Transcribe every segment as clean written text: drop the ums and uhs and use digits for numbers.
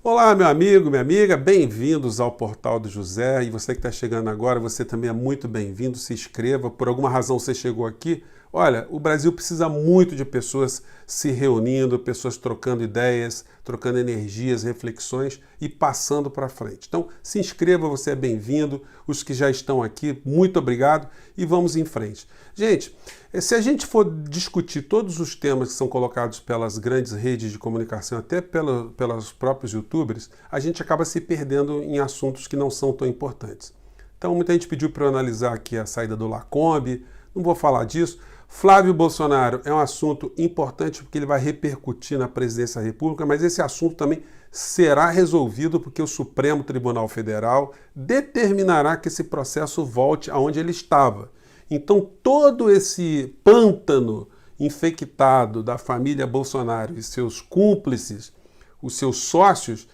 Olá, meu amigo, minha amiga, bem-vindos ao Portal do José. E você que está chegando agora, você também é muito bem-vindo. Se inscreva, por alguma razão você chegou aqui. Olha, o Brasil precisa muito de pessoas se reunindo, pessoas trocando ideias, trocando energias, reflexões e passando para frente. Então, se inscreva, você é bem-vindo. Os que já estão aqui, muito obrigado e vamos em frente. Gente, se a gente for discutir todos os temas que são colocados pelas grandes redes de comunicação, até pelos próprios youtubers, a gente acaba se perdendo em assuntos que não são tão importantes. Então, muita gente pediu para eu analisar aqui a saída do Lacombe, não vou falar disso. Flávio Bolsonaro é um assunto importante porque ele vai repercutir na presidência da República, mas esse assunto também será resolvido porque o Supremo Tribunal Federal determinará que esse processo volte aonde ele estava. Então, todo esse pântano infectado da família Bolsonaro e seus cúmplices, os seus sócios,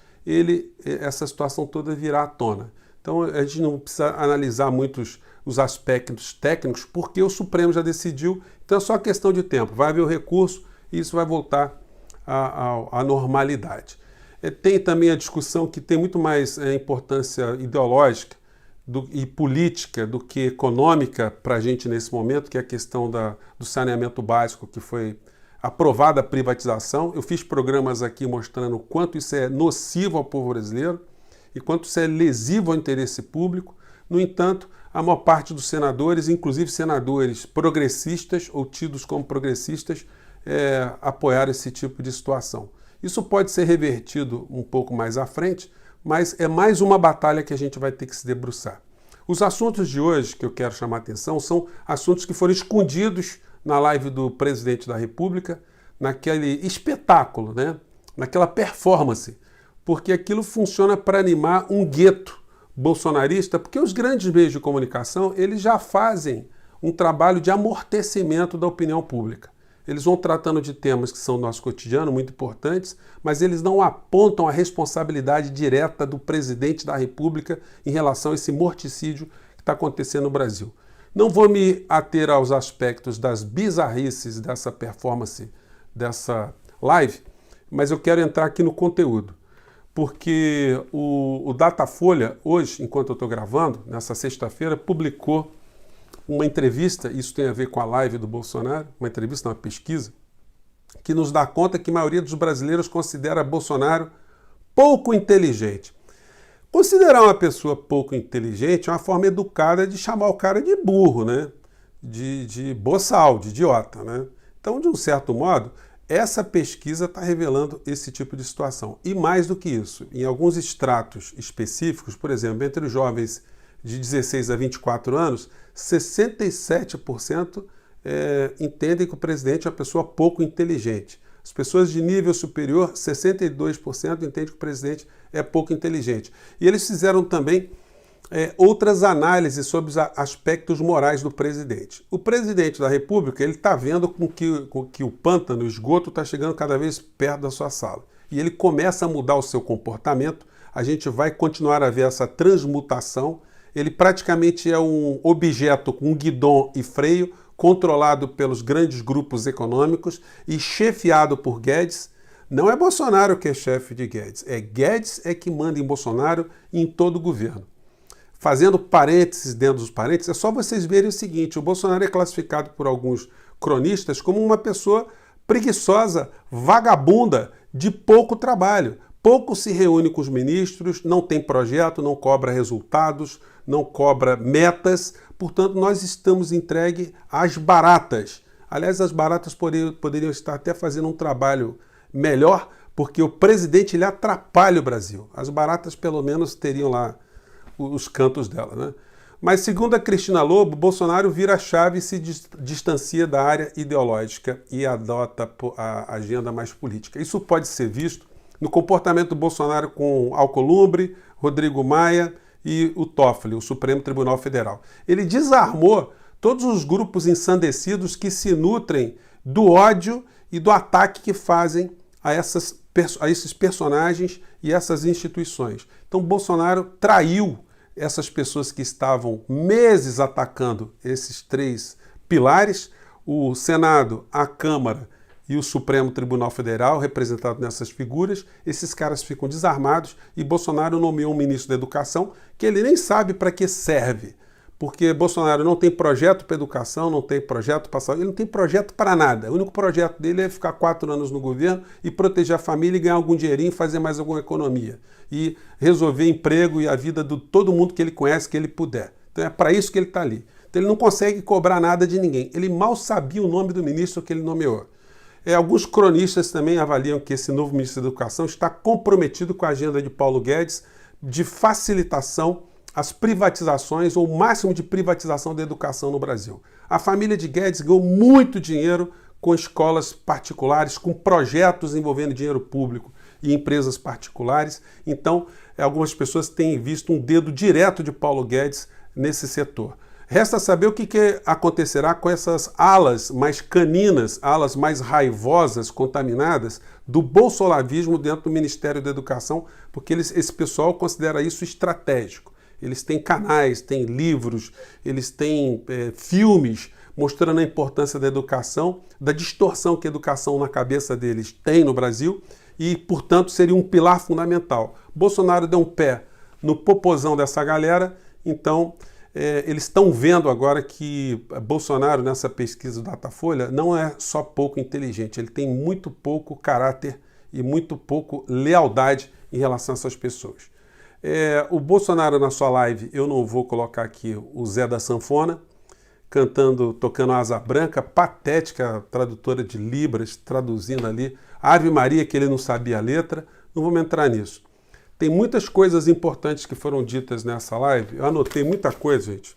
essa situação toda virá à tona. Então, a gente não precisa analisar muitos os aspectos técnicos, porque o Supremo já decidiu, então é só questão de tempo. Vai haver o recurso e isso vai voltar à normalidade. Tem também a discussão que tem muito mais importância ideológica e política do que econômica para a gente nesse momento, que é a questão do saneamento básico, que foi aprovada a privatização. Eu fiz programas aqui mostrando o quanto isso é nocivo ao povo brasileiro e quanto isso é lesivo ao interesse público. No entanto, a maior parte dos senadores, inclusive senadores progressistas ou tidos como progressistas, apoiaram esse tipo de situação. Isso pode ser revertido um pouco mais à frente, mas é mais uma batalha que a gente vai ter que se debruçar. Os assuntos de hoje que eu quero chamar a atenção são assuntos que foram escondidos na live do presidente da República, naquele espetáculo, né? Naquela performance, porque aquilo funciona para animar um gueto bolsonarista, porque os grandes meios de comunicação eles já fazem um trabalho de amortecimento da opinião pública. Eles vão tratando de temas que são do nosso cotidiano, muito importantes, mas eles não apontam a responsabilidade direta do presidente da República em relação a esse morticídio que está acontecendo no Brasil. Não vou me ater aos aspectos das bizarrices dessa performance, dessa live, mas eu quero entrar aqui no conteúdo. Porque o Datafolha, hoje, enquanto eu estou gravando, nessa sexta-feira, publicou uma entrevista, isso tem a ver com a live do Bolsonaro, uma entrevista, uma pesquisa, que nos dá conta que a maioria dos brasileiros considera Bolsonaro pouco inteligente. Considerar uma pessoa pouco inteligente é uma forma educada de chamar o cara de burro, né? De boçal, de idiota, né? Então, de um certo modo, essa pesquisa está revelando esse tipo de situação. E mais do que isso, em alguns estratos específicos, por exemplo, entre os jovens de 16 a 24 anos, 67% entendem que o presidente é uma pessoa pouco inteligente. As pessoas de nível superior, 62% entendem que o presidente é pouco inteligente. E eles fizeram também outras análises sobre os aspectos morais do presidente. O presidente da República ele está vendo com que o pântano, o esgoto, está chegando cada vez perto da sua sala. E ele começa a mudar o seu comportamento. A gente vai continuar a ver essa transmutação. Ele praticamente é um objeto com guidão e freio, controlado pelos grandes grupos econômicos e chefiado por Guedes. Não é Bolsonaro que é chefe de Guedes, Guedes que manda em Bolsonaro e em todo o governo. Fazendo parênteses dentro dos parênteses, é só vocês verem o seguinte, o Bolsonaro é classificado por alguns cronistas como uma pessoa preguiçosa, vagabunda, de pouco trabalho. Pouco se reúne com os ministros, não tem projeto, não cobra resultados, não cobra metas, portanto nós estamos entregues às baratas. Aliás, as baratas poderiam estar até fazendo um trabalho melhor, porque o presidente ele atrapalha o Brasil. As baratas pelo menos teriam lá os cantos dela, né? Mas segundo a Cristina Lobo, Bolsonaro vira a chave e se distancia da área ideológica e adota a agenda mais política. Isso pode ser visto no comportamento do Bolsonaro com Alcolumbre, Rodrigo Maia e o Toffoli, o Supremo Tribunal Federal. Ele desarmou todos os grupos ensandecidos que se nutrem do ódio e do ataque que fazem a esses personagens e essas instituições. Então Bolsonaro traiu essas pessoas que estavam meses atacando esses três pilares, o Senado, a Câmara e o Supremo Tribunal Federal, representado nessas figuras, esses caras ficam desarmados e Bolsonaro nomeou um ministro da Educação que ele nem sabe para que serve. Porque Bolsonaro não tem projeto para educação, não tem projeto para saúde, ele não tem projeto para nada. O único projeto dele é ficar 4 anos no governo e proteger a família e ganhar algum dinheirinho, fazer mais alguma economia. E resolver emprego e a vida de todo mundo que ele conhece, que ele puder. Então é para isso que ele está ali. Então ele não consegue cobrar nada de ninguém. Ele mal sabia o nome do ministro que ele nomeou. Alguns cronistas também avaliam que esse novo ministro da Educação está comprometido com a agenda de Paulo Guedes de facilitação às privatizações ou o máximo de privatização da educação no Brasil. A família de Guedes ganhou muito dinheiro com escolas particulares, com projetos envolvendo dinheiro público e empresas particulares. Então, algumas pessoas têm visto um dedo direto de Paulo Guedes nesse setor. Resta saber o que acontecerá com essas alas mais caninas, alas mais raivosas, contaminadas do bolsolavismo dentro do Ministério da Educação, porque esse pessoal considera isso estratégico. Eles têm canais, têm livros, eles têm filmes mostrando a importância da educação, da distorção que a educação na cabeça deles tem no Brasil e, portanto, seria um pilar fundamental. Bolsonaro deu um pé no popozão dessa galera, então eles estão vendo agora que Bolsonaro, nessa pesquisa do Datafolha, não é só pouco inteligente, ele tem muito pouco caráter e muito pouco lealdade em relação a essas pessoas. O Bolsonaro, na sua live, eu não vou colocar aqui o Zé da Sanfona, tocando Asa Branca, patética, tradutora de Libras, traduzindo ali, Ave Maria, que ele não sabia a letra, não vamos entrar nisso. Tem muitas coisas importantes que foram ditas nessa live, eu anotei muita coisa, gente.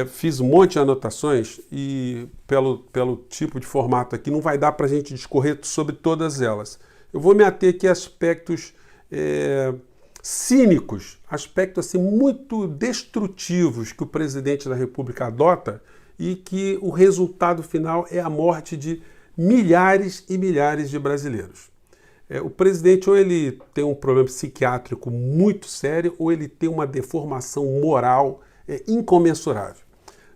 Fiz um monte de anotações e pelo tipo de formato aqui não vai dar para a gente discorrer sobre todas elas. Eu vou me ater aqui a aspectos cínicos, aspectos assim, muito destrutivos que o presidente da República adota e que o resultado final é a morte de milhares e milhares de brasileiros. O presidente ou ele tem um problema psiquiátrico muito sério ou ele tem uma deformação moral incomensurável.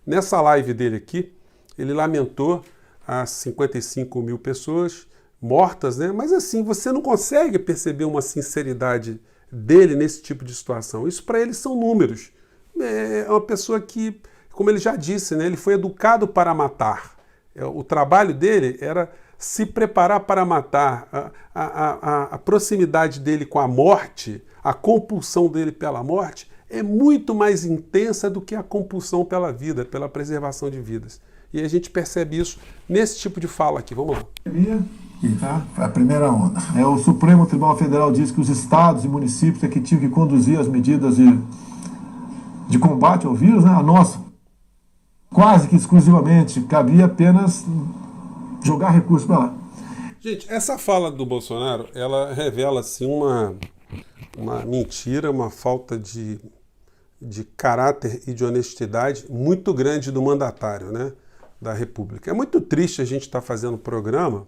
Nessa live dele aqui, ele lamentou as 55 mil pessoas mortas, né? Mas assim, você não consegue perceber uma sinceridade dele nesse tipo de situação. Isso para ele são números. É uma pessoa que, como ele já disse, né? Ele foi educado para matar. O trabalho dele era se preparar para matar. A proximidade dele com a morte, a compulsão dele pela morte, é muito mais intensa do que a compulsão pela vida, pela preservação de vidas. E a gente percebe isso nesse tipo de fala aqui. Vamos lá. A primeira onda. O Supremo Tribunal Federal diz que os estados e municípios é que tinham que conduzir as medidas de combate ao vírus, né? A nossa, quase que exclusivamente, cabia apenas jogar recursos para lá. Gente, essa fala do Bolsonaro, ela revela assim uma mentira, uma falta de caráter e de honestidade muito grande do mandatário, né, da República. É muito triste a gente estar fazendo programa,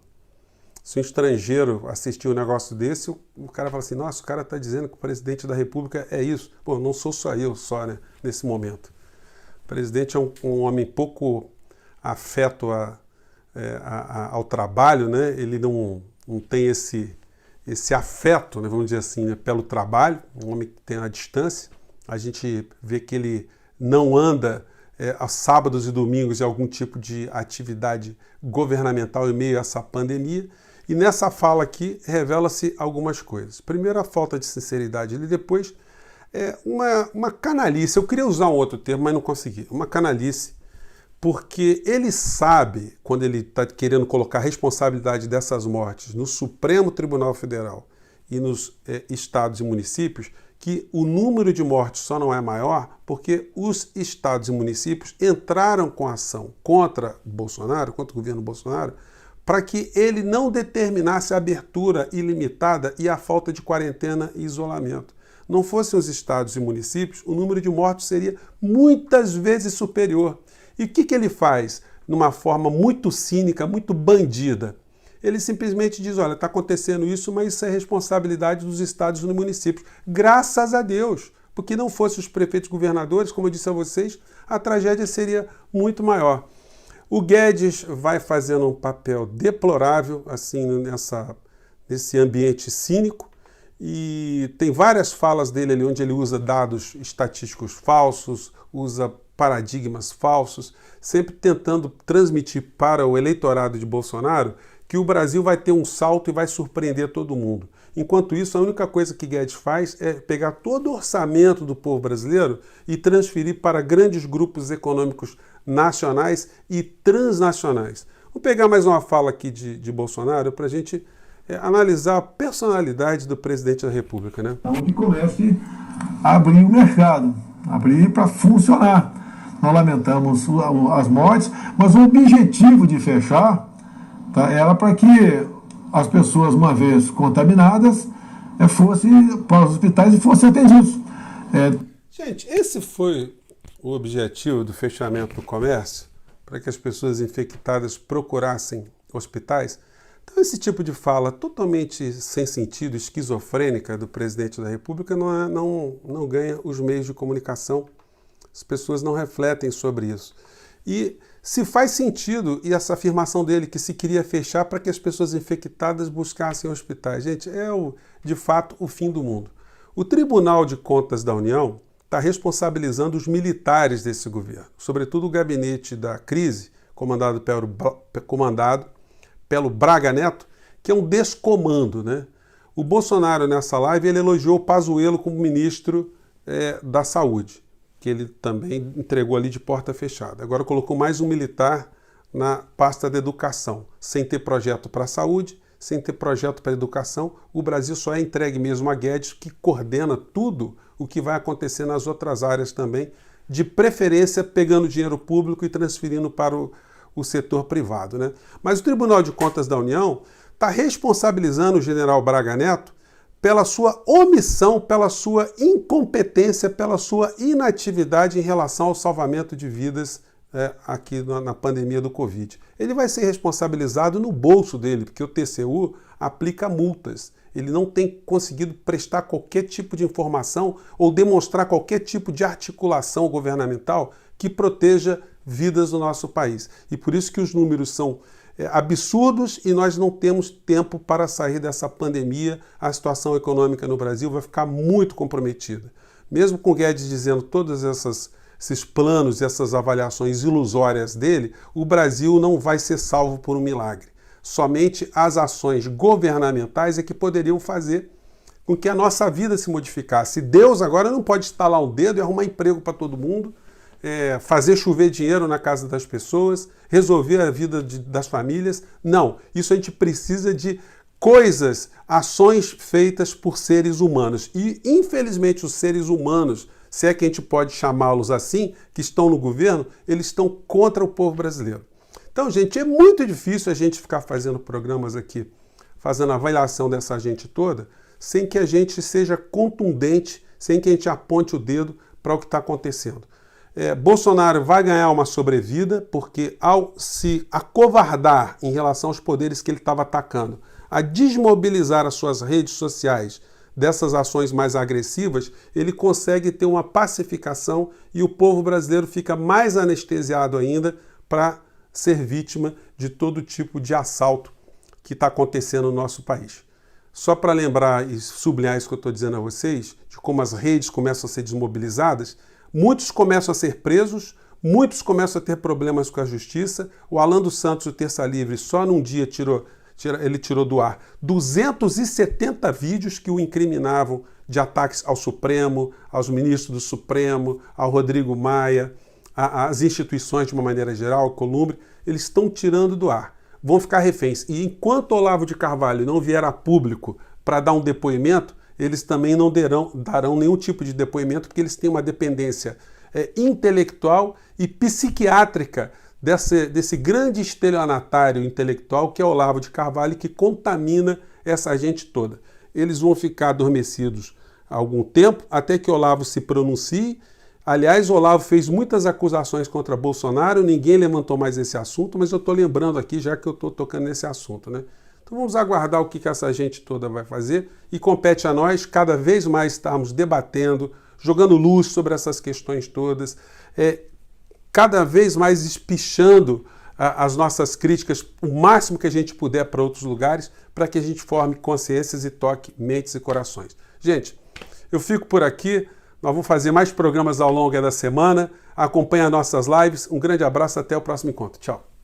se um estrangeiro assistir um negócio desse, o cara fala assim, nossa, o cara está dizendo que o presidente da República é isso. Pô, não sou só eu, né, nesse momento. O presidente é um homem pouco afeto ao trabalho, né? Ele não tem esse afeto, né, vamos dizer assim, né, pelo trabalho, um homem que tem a distância. A gente vê que ele não anda aos sábados e domingos em algum tipo de atividade governamental em meio a essa pandemia. E nessa fala aqui revela-se algumas coisas. Primeiro, a falta de sinceridade. E depois, uma canalice. Eu queria usar um outro termo, mas não consegui. Uma canalice, porque ele sabe, quando ele está querendo colocar a responsabilidade dessas mortes no Supremo Tribunal Federal e nos estados e municípios, que o número de mortes só não é maior porque os estados e municípios entraram com ação contra Bolsonaro, contra o governo Bolsonaro, para que ele não determinasse a abertura ilimitada e a falta de quarentena e isolamento. Não fossem os estados e municípios, o número de mortos seria muitas vezes superior. E o que ele faz? Numa forma muito cínica, muito bandida. Ele simplesmente diz, olha, está acontecendo isso, mas isso é responsabilidade dos estados e dos municípios. Graças a Deus, porque não fossem os prefeitos e governadores, como eu disse a vocês, a tragédia seria muito maior. O Guedes vai fazendo um papel deplorável assim nesse ambiente cínico, e tem várias falas dele ali onde ele usa dados estatísticos falsos, usa paradigmas falsos, sempre tentando transmitir para o eleitorado de Bolsonaro que o Brasil vai ter um salto e vai surpreender todo mundo. Enquanto isso, a única coisa que Guedes faz é pegar todo o orçamento do povo brasileiro e transferir para grandes grupos econômicos nacionais e transnacionais. Vou pegar mais uma fala aqui de Bolsonaro para a gente analisar a personalidade do presidente da República, né? Então, que comece a abrir o mercado, abrir para funcionar. Nós lamentamos as mortes, mas o objetivo de fechar, tá, era para que as pessoas, uma vez contaminadas, fossem para os hospitais e fossem atendidos. Gente, esse foi o objetivo do fechamento do comércio, para que as pessoas infectadas procurassem hospitais. Então, esse tipo de fala totalmente sem sentido, esquizofrênica do presidente da República não ganha os meios de comunicação. As pessoas não refletem sobre isso. E se faz sentido, e essa afirmação dele que se queria fechar para que as pessoas infectadas buscassem hospitais. Gente, de fato o fim do mundo. O Tribunal de Contas da União está responsabilizando os militares desse governo, sobretudo o gabinete da crise, comandado pelo Braga Neto, que é um descomando, né? O Bolsonaro, nessa live, ele elogiou o Pazuello como ministro da Saúde, que ele também entregou ali de porta fechada. Agora colocou mais um militar na pasta da educação. Sem ter projeto para a saúde, sem ter projeto para a educação, o Brasil só é entregue mesmo a Guedes, que coordena tudo o que vai acontecer nas outras áreas também, de preferência pegando dinheiro público e transferindo para o setor privado, né? Mas o Tribunal de Contas da União está responsabilizando o general Braga Neto pela sua omissão, pela sua incompetência, pela sua inatividade em relação ao salvamento de vidas aqui na pandemia do Covid. Ele vai ser responsabilizado no bolso dele, porque o TCU aplica multas. Ele não tem conseguido prestar qualquer tipo de informação ou demonstrar qualquer tipo de articulação governamental que proteja vidas do nosso país. E por isso que os números são absurdos e nós não temos tempo para sair dessa pandemia. A situação econômica no Brasil vai ficar muito comprometida. Mesmo com o Guedes dizendo todos esses planos e essas avaliações ilusórias dele, o Brasil não vai ser salvo por um milagre. Somente as ações governamentais é que poderiam fazer com que a nossa vida se modificasse. Deus agora não pode estalar o dedo e arrumar emprego para todo mundo, fazer chover dinheiro na casa das pessoas, resolver a vida das famílias. Não, isso a gente precisa de coisas, ações feitas por seres humanos. E, infelizmente, os seres humanos, se é que a gente pode chamá-los assim, que estão no governo, eles estão contra o povo brasileiro. Então, gente, é muito difícil a gente ficar fazendo programas aqui, fazendo avaliação dessa gente toda, sem que a gente seja contundente, sem que a gente aponte o dedo para o que está acontecendo. Bolsonaro vai ganhar uma sobrevida, porque ao se acovardar em relação aos poderes que ele estava atacando, a desmobilizar as suas redes sociais dessas ações mais agressivas, ele consegue ter uma pacificação e o povo brasileiro fica mais anestesiado ainda para ser vítima de todo tipo de assalto que está acontecendo no nosso país. Só para lembrar e sublinhar isso que eu estou dizendo a vocês, de como as redes começam a ser desmobilizadas, muitos começam a ser presos, muitos começam a ter problemas com a justiça. O Alan dos Santos, o Terça Livre, só num dia ele tirou do ar 270 vídeos que o incriminavam de ataques ao Supremo, aos ministros do Supremo, ao Rodrigo Maia, às instituições de uma maneira geral, ao Columbre. Eles estão tirando do ar, vão ficar reféns. E enquanto Olavo de Carvalho não vier a público para dar um depoimento, eles também não darão nenhum tipo de depoimento, porque eles têm uma dependência intelectual e psiquiátrica desse grande estelionatário intelectual que é Olavo de Carvalho, que contamina essa gente toda. Eles vão ficar adormecidos há algum tempo, até que Olavo se pronuncie. Aliás, Olavo fez muitas acusações contra Bolsonaro, ninguém levantou mais esse assunto, mas eu estou lembrando aqui, já que eu estou tocando nesse assunto, né? Então vamos aguardar o que essa gente toda vai fazer e compete a nós cada vez mais estarmos debatendo, jogando luz sobre essas questões todas, cada vez mais espichando as nossas críticas o máximo que a gente puder para outros lugares, para que a gente forme consciências e toque mentes e corações. Gente, eu fico por aqui. Nós vamos fazer mais programas ao longo da semana. Acompanhe as nossas lives. Um grande abraço, até o próximo encontro. Tchau.